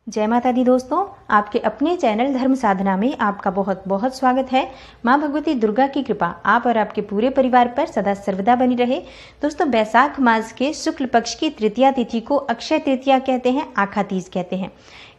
जय माता दी दोस्तों, आपके अपने चैनल धर्म साधना में आपका बहुत बहुत स्वागत है। माँ भगवती दुर्गा की कृपा आप और आपके पूरे परिवार पर सदा सर्वदा बनी रहे। दोस्तों, बैसाख मास के शुक्ल पक्ष की तृतीया तिथि को अक्षय तृतीया कहते हैं, आखा तीज कहते हैं।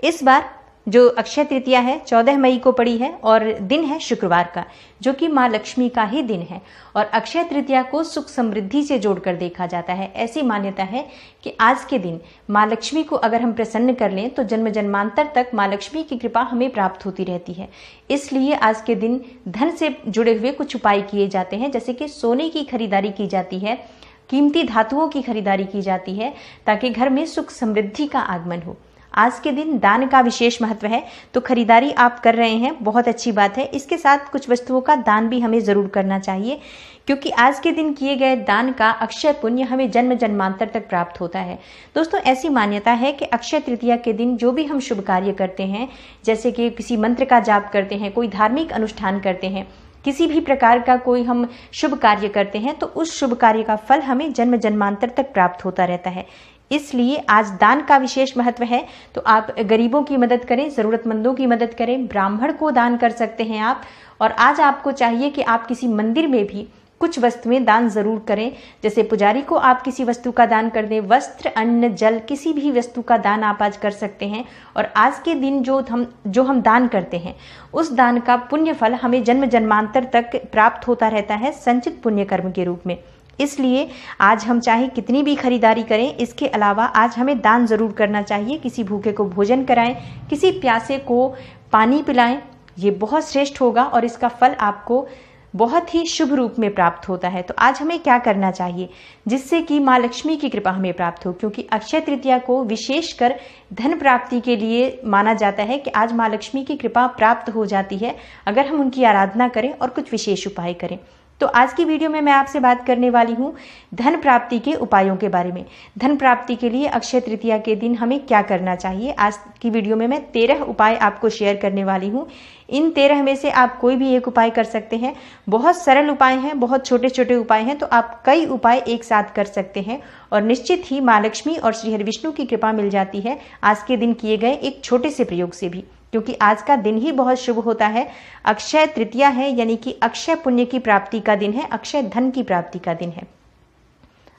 इस बार जो अक्षय तृतीया है 14 मई को पड़ी है और दिन है शुक्रवार का, जो कि माँ लक्ष्मी का ही दिन है। और अक्षय तृतीया को सुख समृद्धि से जोड़कर देखा जाता है। ऐसी मान्यता है कि आज के दिन माँ लक्ष्मी को अगर हम प्रसन्न कर लें तो जन्म जन्मांतर तक माँ लक्ष्मी की कृपा हमें प्राप्त होती रहती है। इसलिए आज के दिन धन से जुड़े हुए कुछ उपाय किए जाते हैं, जैसे कि सोने की खरीदारी की जाती है, कीमती धातुओं की खरीदारी की जाती है, ताकि घर में सुख समृद्धि का आगमन हो। आज के दिन दान का विशेष महत्व है, तो खरीदारी आप कर रहे हैं, बहुत अच्छी बात है। इसके साथ कुछ वस्तुओं का दान भी हमें जरूर करना चाहिए, क्योंकि आज के दिन किए गए दान का अक्षय पुण्य हमें जन्म जन्मांतर तक प्राप्त होता है। दोस्तों, ऐसी मान्यता है कि अक्षय तृतीया के दिन जो भी हम शुभ कार्य करते हैं, जैसे कि किसी मंत्र का जाप करते हैं, कोई धार्मिक अनुष्ठान करते हैं, किसी भी प्रकार का कोई हम शुभ कार्य करते हैं, तो उस शुभ कार्य का फल हमें जन्म जन्मांतर तक प्राप्त होता रहता है। इसलिए आज दान का विशेष महत्व है। तो आप गरीबों की मदद करें, जरूरतमंदों की मदद करें, ब्राह्मण को दान कर सकते हैं आप। और आज आपको चाहिए कि आप किसी मंदिर में भी कुछ वस्तुएं दान जरूर करें। जैसे पुजारी को आप किसी वस्तु का दान कर दें, वस्त्र, अन्न, जल, किसी भी वस्तु का दान आप आज कर सकते हैं। और आज के दिन जो हम दान करते हैं, उस दान का पुण्य फल हमें जन्म जन्मांतर तक प्राप्त होता रहता है, संचित पुण्य कर्म के रूप में। इसलिए आज हम चाहे कितनी भी खरीदारी करें, इसके अलावा आज हमें दान जरूर करना चाहिए। किसी भूखे को भोजन कराएं, किसी प्यासे को पानी पिलाएं, ये बहुत श्रेष्ठ होगा और इसका फल आपको बहुत ही शुभ रूप में प्राप्त होता है। तो आज हमें क्या करना चाहिए जिससे कि माँ लक्ष्मी की कृपा हमें प्राप्त हो, क्योंकि अक्षय तृतीया को विशेषकर धन प्राप्ति के लिए माना जाता है कि आज माँ लक्ष्मी की कृपा प्राप्त हो जाती है अगर हम उनकी आराधना करें और कुछ विशेष उपाय करें। तो आज की वीडियो में मैं आपसे बात करने वाली हूँ धन प्राप्ति के उपायों के बारे में। धन प्राप्ति के लिए अक्षय तृतीया के दिन हमें क्या करना चाहिए, आज की वीडियो में मैं 13 उपाय आपको शेयर करने वाली हूँ। इन 13 में से आप कोई भी एक उपाय कर सकते हैं। बहुत सरल उपाय हैं, बहुत छोटे छोटे उपाय हैं, तो आप कई उपाय एक साथ कर सकते हैं और निश्चित ही माँ लक्ष्मी और श्री हरि विष्णु की कृपा मिल जाती है आज के दिन किए गए एक छोटे से प्रयोग से भी, क्योंकि आज का दिन ही बहुत शुभ होता है। अक्षय तृतीया है, यानी कि अक्षय पुण्य की प्राप्ति का दिन है, अक्षय धन की प्राप्ति का दिन है।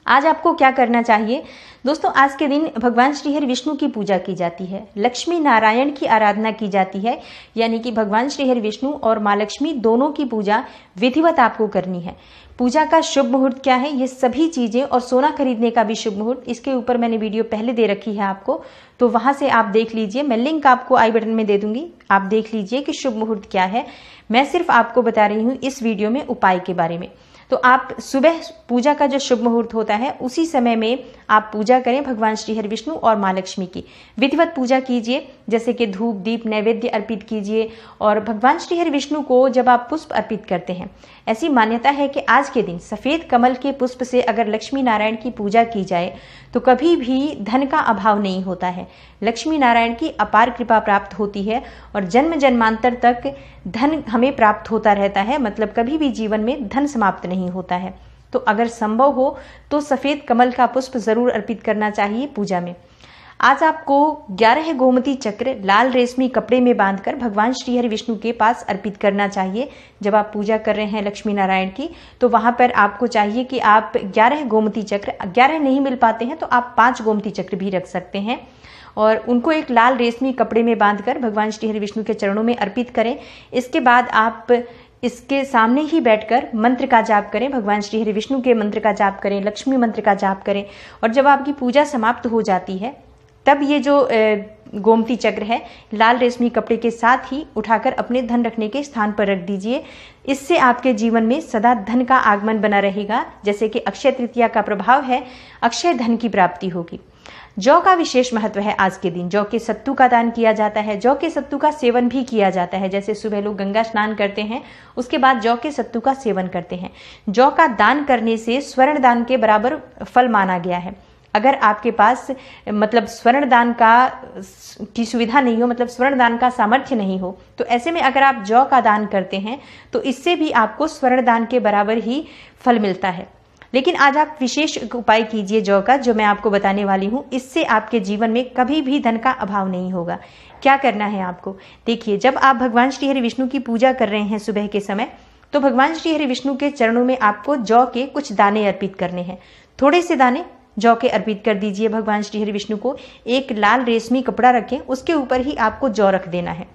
आज आपको क्या करना चाहिए दोस्तों, आज के दिन भगवान श्री हरि विष्णु की पूजा की जाती है, लक्ष्मी नारायण की आराधना की जाती है, यानी कि भगवान श्री हरि विष्णु और माँ लक्ष्मी दोनों की पूजा विधिवत आपको करनी है। पूजा का शुभ मुहूर्त क्या है, ये सभी चीजें, और सोना खरीदने का भी शुभ मुहूर्त, इसके ऊपर मैंने वीडियो पहले दे रखी है आपको, तो वहां से आप देख लीजिए। मैं लिंक आपको आई बटन में दे दूंगी, आप देख लीजिए कि शुभ मुहूर्त क्या है। मैं सिर्फ आपको बता रही हूँ इस वीडियो में उपाय के बारे में। तो आप सुबह पूजा का जो शुभ मुहूर्त होता है उसी समय में आप पूजा करें भगवान श्री हरि विष्णु और माँ लक्ष्मी की। विधिवत पूजा कीजिए, जैसे कि धूप दीप नैवेद्य अर्पित कीजिए। और भगवान श्री हरि विष्णु को जब आप पुष्प अर्पित करते हैं, ऐसी मान्यता है कि आज के दिन सफेद कमल के पुष्प से अगर लक्ष्मी नारायण की पूजा की जाए तो कभी भी धन का अभाव नहीं होता है, लक्ष्मी नारायण की अपार कृपा प्राप्त होती है और जन्म जन्मांतर तक धन हमें प्राप्त होता रहता है। मतलब कभी भी जीवन में धन समाप्त नहीं होता है। तो अगर संभव हो तो सफेद कमल का पुष्प जरूर अर्पित करना चाहिए पूजा में। आज आपको 11 गोमती चक्र लाल रेशमी कपड़े में बांधकर भगवान श्री हरि विष्णु के पास अर्पित करना चाहिए। जब आप पूजा कर रहे हैं लक्ष्मी नारायण की, तो वहां पर आपको चाहिए कि आप 11 गोमती चक्र, 11 नहीं मिल पाते हैं तो आप 5 गोमती चक्र भी रख सकते हैं, और उनको एक लाल रेशमी कपड़े में बांधकर भगवान श्री हरि विष्णु के चरणों में अर्पित करें। इसके बाद आप इसके सामने ही बैठकर मंत्र का जाप करें, भगवान श्री हरि विष्णु के मंत्र का जाप करें, लक्ष्मी मंत्र का जाप करें। और जब आपकी पूजा समाप्त हो जाती है तब ये जो गोमती चक्र है लाल रेशमी कपड़े के साथ ही उठाकर अपने धन रखने के स्थान पर रख दीजिए। इससे आपके जीवन में सदा धन का आगमन बना रहेगा। जैसे कि अक्षय तृतीया का प्रभाव है, अक्षय धन की प्राप्ति होगी। जौ का विशेष महत्व है आज के दिन। जौ के सत्तू का दान किया जाता है, जौ के सत्तू का सेवन भी किया जाता है। जैसे सुबह लोग गंगा स्नान करते हैं, उसके बाद जौ के सत्तू का सेवन करते हैं। जौ का दान करने से स्वर्ण दान के बराबर फल माना गया है। अगर आपके पास मतलब स्वर्ण दान की सुविधा नहीं हो, मतलब स्वर्ण दान का सामर्थ्य नहीं हो, तो ऐसे में अगर आप जौ का दान करते हैं तो इससे भी आपको स्वर्ण दान के बराबर ही फल मिलता है। लेकिन आज आप विशेष एक उपाय कीजिए जौ का, जो मैं आपको बताने वाली हूँ। इससे आपके जीवन में कभी भी धन का अभाव नहीं होगा। क्या करना है आपको, देखिए, जब आप भगवान श्री हरि विष्णु की पूजा कर रहे हैं सुबह के समय, तो भगवान श्री हरि विष्णु के चरणों में आपको जौ के कुछ दाने अर्पित करने हैं। थोड़े से दाने जौ के अर्पित कर दीजिए भगवान श्री हरि विष्णु को। एक लाल रेशमी कपड़ा रखें, उसके ऊपर ही आपको जौ रख देना है।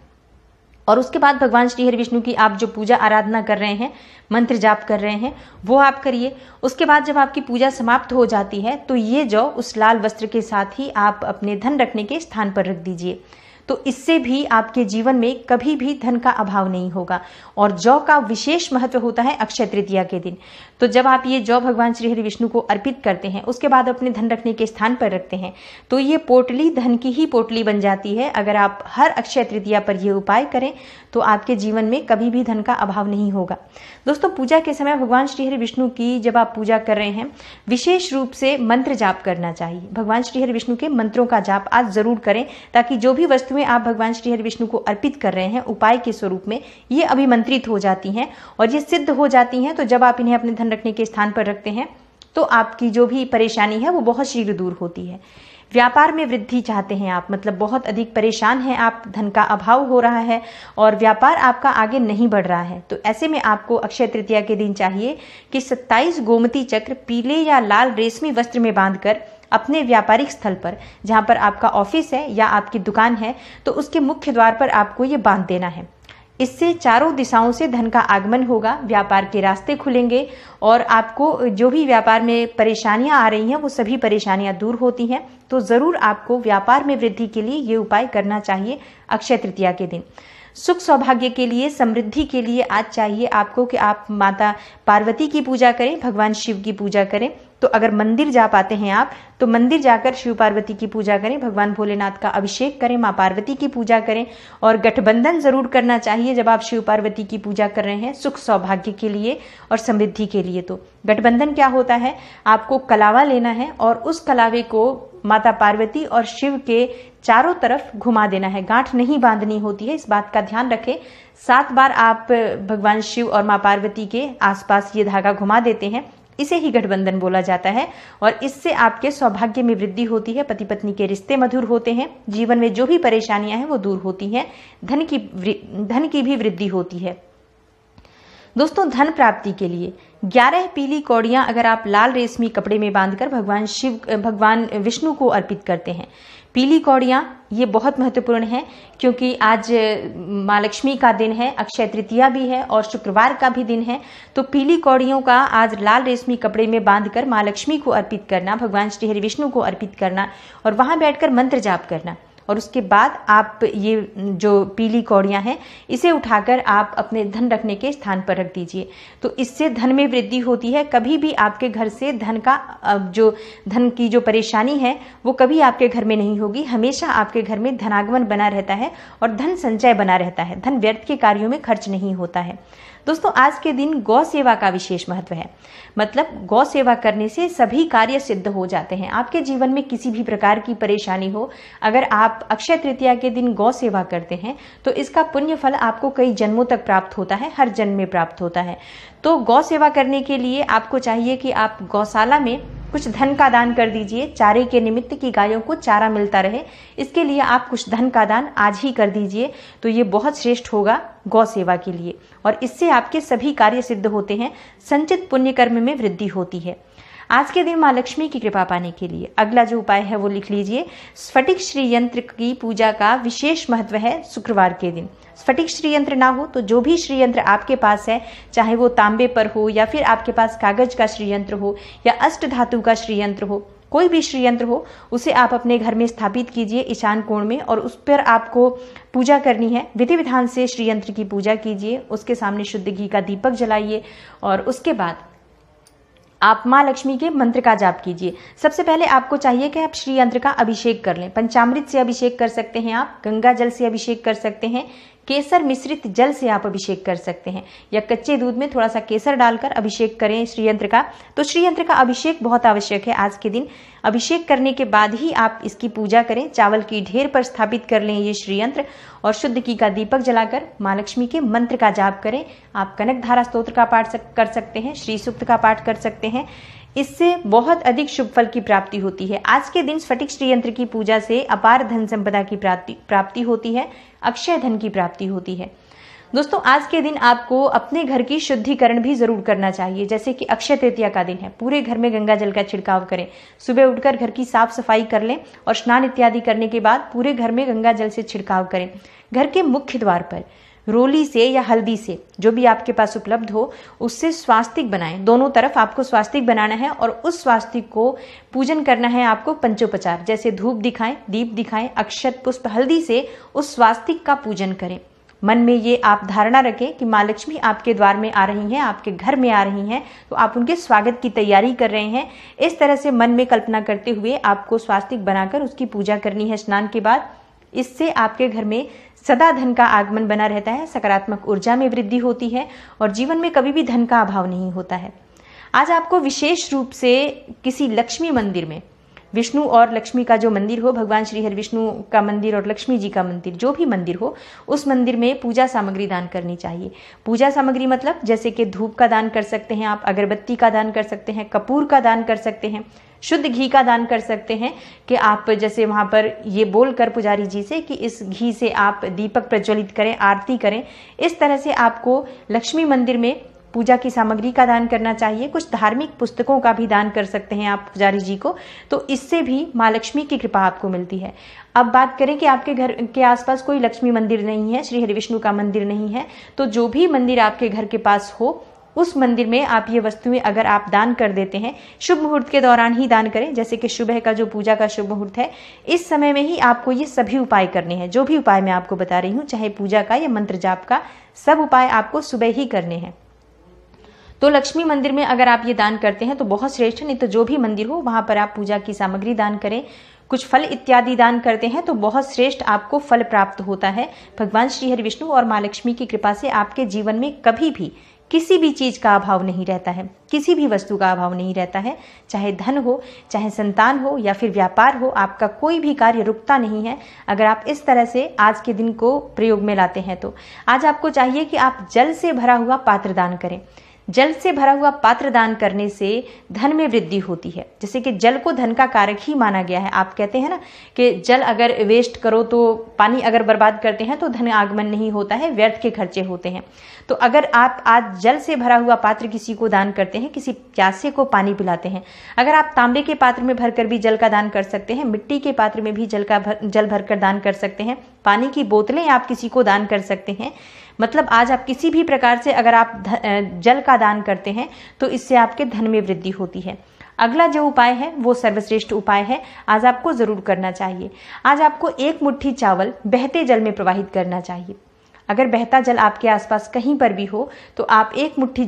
और उसके बाद भगवान श्री हरि विष्णु की आप जो पूजा आराधना कर रहे हैं, मंत्र जाप कर रहे हैं, वो आप करिए। उसके बाद जब आपकी पूजा समाप्त हो जाती है तो ये जौ उस लाल वस्त्र के साथ ही आप अपने धन रखने के स्थान पर रख दीजिए। तो इससे भी आपके जीवन में कभी भी धन का अभाव नहीं होगा। और जौ का विशेष महत्व होता है अक्षय तृतीया के दिन। तो जब आप ये जौ भगवान श्री हरि विष्णु को अर्पित करते हैं, उसके बाद अपने धन रखने के स्थान पर रखते हैं, तो ये पोटली धन की ही पोटली बन जाती है। अगर आप हर अक्षय तृतीया पर ये उपाय करें तो आपके जीवन में कभी भी धन का अभाव नहीं होगा। दोस्तों, पूजा के समय भगवान श्री हरि विष्णु की जब आप पूजा कर रहे हैं, विशेष रूप से मंत्र जाप करना चाहिए। भगवान श्री हरि विष्णु के मंत्रों का जाप आज जरूर करें, ताकि जो भी वस्तुएं आप भगवान श्री हरि विष्णु को अर्पित कर रहे हैं उपाय के स्वरूप में, ये अभिमंत्रित हो जाती हैं और ये सिद्ध हो जाती हैं। तो जब आप इन्हें अपने धन रखने के स्थान पर रखते हैं तो आपकी जो भी परेशानी है वो बहुत शीघ्र दूर होती है। व्यापार में वृद्धि चाहते हैं आप, मतलब बहुत अधिक परेशान हैं आप, धन का अभाव हो रहा है और व्यापार आपका आगे नहीं बढ़ रहा है, तो ऐसे में आपको अक्षय तृतीया के दिन चाहिए कि 27 गोमती चक्र पीले या लाल रेशमी वस्त्र में बांधकर अपने व्यापारिक स्थल पर, जहां पर आपका ऑफिस है या आपकी दुकान है, तो उसके मुख्य द्वार पर आपको ये बांध देना है। इससे चारों दिशाओं से धन का आगमन होगा, व्यापार के रास्ते खुलेंगे और आपको जो भी व्यापार में परेशानियां आ रही हैं वो सभी परेशानियां दूर होती हैं। तो जरूर आपको व्यापार में वृद्धि के लिए ये उपाय करना चाहिए अक्षय तृतीया के दिन। सुख सौभाग्य के लिए, समृद्धि के लिए आज चाहिए आपको कि आप माता पार्वती की पूजा करें, भगवान शिव की पूजा करें। तो अगर मंदिर जा पाते हैं आप तो मंदिर जाकर शिव पार्वती की पूजा करें, भगवान भोलेनाथ का अभिषेक करें, माँ पार्वती की पूजा करें। और गठबंधन जरूर करना चाहिए जब आप शिव पार्वती की पूजा कर रहे हैं सुख सौभाग्य के लिए और समृद्धि के लिए। तो गठबंधन क्या होता है, आपको कलावा लेना है और उस कलावे को माता पार्वती और शिव के चारों तरफ घुमा देना है, गांठ नहीं बांधनी होती है, इस बात का ध्यान रखें। 7 बार आप भगवान शिव और माँ पार्वती के आसपास ये धागा घुमा देते हैं, इसे ही गठबंधन बोला जाता है। और इससे आपके सौभाग्य में वृद्धि होती है, पति पत्नी के रिश्ते मधुर होते हैं, जीवन में जो भी परेशानियां हैं वो दूर होती हैं, धन की भी वृद्धि होती है। दोस्तों, धन प्राप्ति के लिए 11 पीली कौड़ियां अगर आप लाल रेशमी कपड़े में बांधकर भगवान विष्णु को अर्पित करते हैं, पीली कौड़ियां ये बहुत महत्वपूर्ण है, क्योंकि आज माँ लक्ष्मी का दिन है, अक्षय तृतीया भी है और शुक्रवार का भी दिन है। तो पीली कौड़ियों का आज लाल रेशमी कपड़े में बांधकर माँ लक्ष्मी को अर्पित करना, भगवान श्री हरि विष्णु को अर्पित करना और वहां बैठकर मंत्र जाप करना। और उसके बाद आप ये जो पीली कौड़ियां हैं इसे उठाकर आप अपने धन रखने के स्थान पर रख दीजिए। तो इससे धन में वृद्धि होती है। कभी भी आपके घर से धन की जो परेशानी है वो कभी आपके घर में नहीं होगी। हमेशा आपके घर में धनागमन बना रहता है और धन संचय बना रहता है, धन व्यर्थ के कार्यों में खर्च नहीं होता है। दोस्तों, आज के दिन गौ सेवा का विशेष महत्व है। मतलब गौ सेवा करने से सभी कार्य सिद्ध हो जाते हैं। आपके जीवन में किसी भी प्रकार की परेशानी हो, अगर आप अक्षय तृतीया के दिन गौ सेवा करते हैं तो इसका पुण्य फल आपको कई जन्मों तक प्राप्त होता है, हर जन्म में प्राप्त होता है। तो गौ सेवा करने के लिए आपको चाहिए कि आप गौशाला में कुछ धन का दान कर दीजिए, चारे के निमित्त की गायों को चारा मिलता रहे, इसके लिए आप कुछ धन का दान आज ही कर दीजिए। तो ये बहुत श्रेष्ठ होगा गौ सेवा के लिए और इससे आपके सभी कार्य सिद्ध होते हैं, संचित पुण्य कर्म में वृद्धि होती है। आज के दिन माँ लक्ष्मी की कृपा पाने के लिए अगला जो उपाय है वो लिख लीजिए। स्फटिक श्री यंत्र की पूजा का विशेष महत्व है शुक्रवार के दिन। स्फटिक श्री यंत्र ना हो तो जो भी श्री यंत्र आपके पास है, चाहे वो तांबे पर हो या फिर आपके पास कागज का श्री यंत्र हो या अष्ट धातु का श्री यंत्र हो, कोई भी श्री यंत्र हो, उसे आप अपने घर में स्थापित कीजिए ईशान कोण में और उस पर आपको पूजा करनी है। विधि विधान से श्री यंत्र की पूजा कीजिए, उसके सामने शुद्ध घी का दीपक जलाइए और उसके बाद आप माँ लक्ष्मी के मंत्र का जाप कीजिए। सबसे पहले आपको चाहिए कि आप श्री यंत्र का अभिषेक कर लें। पंचामृत से अभिषेक कर सकते हैं आप, गंगा जल से अभिषेक कर सकते हैं, केसर मिश्रित जल से आप अभिषेक कर सकते हैं या कच्चे दूध में थोड़ा सा केसर डालकर अभिषेक करें श्री यंत्र का। तो श्री यंत्र का अभिषेक बहुत आवश्यक है आज के दिन। अभिषेक करने के बाद ही आप इसकी पूजा करें। चावल की ढेर पर स्थापित कर लें ये श्री यंत्र और शुद्ध घी का दीपक जलाकर माँ लक्ष्मी के मंत्र का जाप करें। आप कनक धारा स्तोत्र का पाठ कर सकते हैं, श्री सूक्त का पाठ कर सकते हैं इससे बहुत अधिक शुभ फल की प्राप्ति होती है। आज के दिन स्फटिक श्री यंत्र की पूजा से अपार धन संपदा की प्राप्ति होती है, अक्षय धन की प्राप्ति होती है। दोस्तों, आज के दिन आपको अपने घर की शुद्धिकरण भी जरूर करना चाहिए। जैसे कि अक्षय तृतीया का दिन है, पूरे घर में गंगा जल का छिड़काव करें। सुबह उठकर घर की साफ सफाई कर लें और स्नान इत्यादि करने के बाद पूरे घर में गंगा जल से छिड़काव करें। घर के मुख्य द्वार पर रोली से या हल्दी से, जो भी आपके पास उपलब्ध हो, उससे स्वास्तिक बनाएं। दोनों तरफ आपको स्वास्तिक बनाना है और उस स्वास्तिक को पूजन करना है आपको पंचोपचार, जैसे धूप दिखाएं, दीप दिखाएं, अक्षत पुष्प हल्दी से उस स्वास्तिक का पूजन करें। मन में ये आप धारणा रखें कि माँ लक्ष्मी आपके द्वार में आ रही हैं, आपके घर में आ रही हैं, तो आप उनके स्वागत की तैयारी कर रहे हैं। इस तरह से मन में कल्पना करते हुए आपको स्वास्तिक बनाकर उसकी पूजा करनी है स्नान के बाद। इससे आपके घर में सदा धन का आगमन बना रहता है, सकारात्मक ऊर्जा में वृद्धि होती है और जीवन में कभी भी धन का अभाव नहीं होता है। आज आपको विशेष रूप से किसी लक्ष्मी मंदिर में, विष्णु और लक्ष्मी का जो मंदिर हो, भगवान श्री हरि विष्णु का मंदिर और लक्ष्मी जी का मंदिर, जो भी मंदिर हो, उस मंदिर में पूजा सामग्री दान करनी चाहिए। पूजा सामग्री मतलब जैसे कि धूप का दान कर सकते हैं आप, अगरबत्ती का दान कर सकते हैं, कपूर का दान कर सकते हैं, शुद्ध घी का दान कर सकते हैं कि आप जैसे वहाँ पर ये बोलकर पुजारी जी से कि इस घी से आप दीपक प्रज्वलित करें, आरती करें। इस तरह से आपको लक्ष्मी मंदिर में पूजा की सामग्री का दान करना चाहिए। कुछ धार्मिक पुस्तकों का भी दान कर सकते हैं आप पुजारी जी को, तो इससे भी माँ लक्ष्मी की कृपा आपको मिलती है। अब बात करें कि आपके घर के आसपास कोई लक्ष्मी मंदिर नहीं है, श्री हरि विष्णु का मंदिर नहीं है, तो जो भी मंदिर आपके घर के पास हो, उस मंदिर में आप ये वस्तुएं अगर आप दान कर देते हैं, शुभ मुहूर्त के दौरान ही दान करें। जैसे कि सुबह का जो पूजा का शुभ मुहूर्त है, इस समय में ही आपको ये सभी उपाय करने हैं। जो भी उपाय मैं आपको बता रही हूँ, चाहे पूजा का या मंत्र जाप का, सब उपाय आपको सुबह ही करने हैं। तो लक्ष्मी मंदिर में अगर आप ये दान करते हैं तो बहुत श्रेष्ठ, नहीं तो जो भी मंदिर हो वहां पर आप पूजा की सामग्री दान करें। कुछ फल इत्यादि दान करते हैं तो बहुत श्रेष्ठ आपको फल प्राप्त होता है। भगवान श्री हरि विष्णु और माँ लक्ष्मी की कृपा से आपके जीवन में कभी भी किसी भी चीज का अभाव नहीं रहता है, किसी भी वस्तु का अभाव नहीं रहता है। चाहे धन हो, चाहे संतान हो या फिर व्यापार हो, आपका कोई भी कार्य रुकता नहीं है अगर आप इस तरह से आज के दिन को प्रयोग में लाते हैं। तो आज आपको चाहिए कि आप जल से भरा हुआ पात्र दान करें। जल से भरा हुआ पात्र दान करने से धन में वृद्धि होती है। जैसे कि जल को धन का कारक ही माना गया है। आप कहते हैं ना कि जल अगर वेस्ट करो तो, पानी अगर बर्बाद करते हैं तो धन आगमन नहीं होता है, व्यर्थ के खर्चे होते हैं। तो अगर आप आज जल से भरा हुआ पात्र किसी को दान करते हैं, किसी प्यासे को पानी पिलाते हैं, अगर आप तांबे के पात्र में भरकर भी जल का दान कर सकते हैं, मिट्टी के पात्र में भी जल भरकर दान कर सकते हैं, पानी की बोतलें आप किसी को दान कर सकते हैं। मतलब आज आप किसी भी प्रकार से अगर आप जल का दान करते हैं तो इससे आपके धन में वृद्धि होती है। अगला जो उपाय है वो सर्वश्रेष्ठ उपाय है, आज आपको जरूर करना चाहिए। आज आपको एक मुट्ठी चावल बहते जल में प्रवाहित करना चाहिए। अगर बहता जल आपके आसपास कहीं पर भी हो तो आप एक मुट्ठी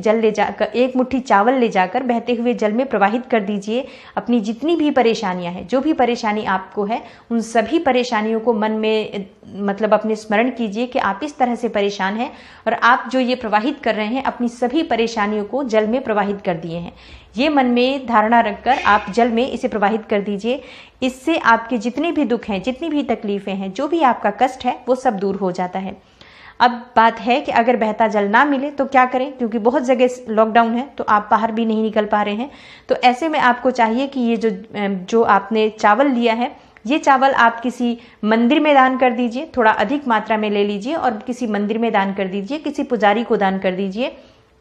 चावल ले जाकर बहते हुए जल में प्रवाहित कर दीजिए। अपनी जितनी भी परेशानियां हैं, जो भी परेशानी आपको है, उन सभी परेशानियों को मन में मतलब अपने स्मरण कीजिए कि आप इस तरह से परेशान हैं और आप जो ये प्रवाहित कर रहे हैं अपनी सभी परेशानियों को जल में प्रवाहित कर दिए हैं। ये मन में धारणा रखकर आप जल में इसे प्रवाहित कर दीजिए। इससे आपके जितने भी दुख हैं, जितनी भी तकलीफें हैं, जो भी आपका कष्ट है, वो सब दूर हो जाता है। अब बात है कि अगर बहता जल ना मिले तो क्या करें, क्योंकि बहुत जगह लॉकडाउन है तो आप बाहर भी नहीं निकल पा रहे हैं। तो ऐसे में आपको चाहिए कि ये जो आपने चावल लिया है, ये चावल आप किसी मंदिर में दान कर दीजिए। थोड़ा अधिक मात्रा में ले लीजिए और किसी मंदिर में दान कर दीजिए, किसी पुजारी को दान कर दीजिए,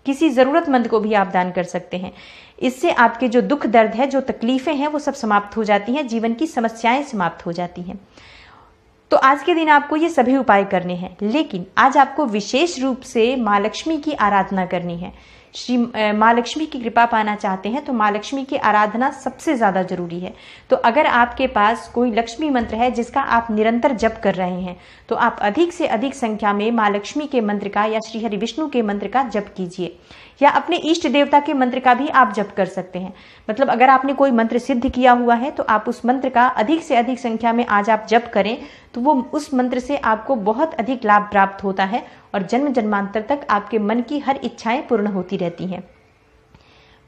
किसी जरूरतमंद को भी आप दान कर सकते हैं। इससे आपके जो दुख दर्द है, जो तकलीफें हैं, वो सब समाप्त हो जाती हैं, जीवन की समस्याएं समाप्त हो जाती हैं। तो आज के दिन आपको ये सभी उपाय करने हैं, लेकिन आज आपको विशेष रूप से माँ लक्ष्मी की आराधना करनी है। माँ लक्ष्मी की कृपा पाना चाहते हैं तो माँ लक्ष्मी की आराधना सबसे ज्यादा जरूरी है। तो अगर आपके पास कोई लक्ष्मी मंत्र है जिसका आप निरंतर जप कर रहे हैं तो आप अधिक से अधिक संख्या में माँ लक्ष्मी के मंत्र का या श्री हरि विष्णु के मंत्र का जप कीजिए, या अपने इष्ट देवता के मंत्र का भी आप जप कर सकते हैं। मतलब अगर आपने कोई मंत्र सिद्ध किया हुआ है तो आप उस मंत्र का अधिक से अधिक संख्या में आज आप जप करें तो वो उस मंत्र से आपको बहुत अधिक लाभ प्राप्त होता है और जन्म जन्मांतर तक आपके मन की हर इच्छाएं पूर्ण होती रहती हैं।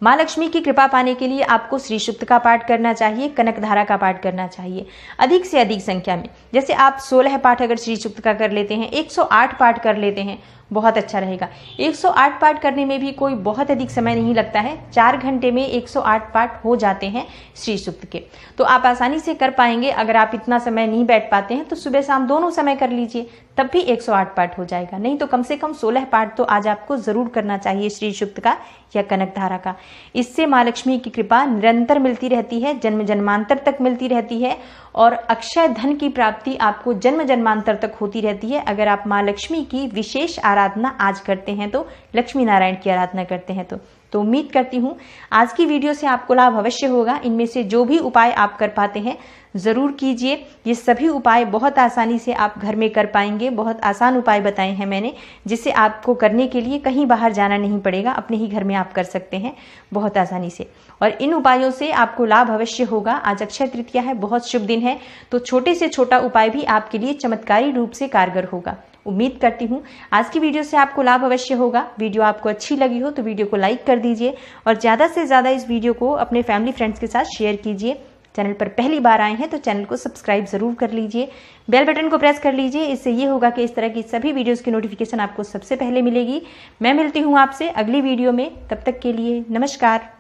माँ लक्ष्मी की कृपा पाने के लिए आपको श्री सूक्त का पाठ करना चाहिए, कनकधारा का पाठ करना चाहिए अधिक से अधिक संख्या में। जैसे आप 16 पाठ अगर श्री सूक्त का कर लेते हैं, 108 पाठ कर लेते हैं, बहुत अच्छा रहेगा। 108 पाठ करने में भी कोई बहुत अधिक समय नहीं लगता है, 4 घंटे में 108 पाठ हो जाते हैं श्री सूक्त के। तो आप आसानी से कर पाएंगे। अगर आप इतना समय नहीं बैठ पाते हैं तो सुबह शाम दोनों समय कर लीजिए, तब भी 108 पाठ हो जाएगा। नहीं तो कम से कम 16 पाठ तो आज आपको जरूर करना चाहिए श्री सूक्त का या कनक धारा का। इससे माँ लक्ष्मी की कृपा निरंतर मिलती रहती है, जन्म जन्मांतर तक मिलती रहती है और अक्षय धन की प्राप्ति आपको जन्म जन्मांतर तक होती रहती है। अगर आप माँ लक्ष्मी की विशेष आराधना आज करते हैं तो, लक्ष्मी नारायण की आराधना करते हैं तो उम्मीद करती हूँ आज की वीडियो से आपको लाभ अवश्य होगा। इनमें से जो भी उपाय आप कर पाते हैं जरूर कीजिए। ये सभी उपाय बहुत आसानी से आप घर में कर पाएंगे। बहुत आसान उपाय बताए हैं मैंने, जिससे आपको करने के लिए कहीं बाहर जाना नहीं पड़ेगा, अपने ही घर में आप कर सकते हैं बहुत आसानी से। और इन उपायों से आपको लाभ अवश्य होगा। आज अक्षय तृतीया है, बहुत शुभ दिन है, तो छोटे से छोटा उपाय भी आपके लिए चमत्कारी रूप से कारगर होगा। उम्मीद करती हूँ आज की वीडियो से आपको लाभ अवश्य होगा। वीडियो आपको अच्छी लगी हो तो वीडियो को लाइक कर दीजिए और ज़्यादा से ज़्यादा इस वीडियो को अपने फैमिली फ्रेंड्स के साथ शेयर कीजिए। चैनल पर पहली बार आए हैं तो चैनल को सब्सक्राइब जरूर कर लीजिए, बेल बटन को प्रेस कर लीजिए। इससे ये होगा कि इस तरह की सभी वीडियोस की नोटिफिकेशन आपको सबसे पहले मिलेगी। मैं मिलती हूँ आपसे अगली वीडियो में, तब तक के लिए नमस्कार।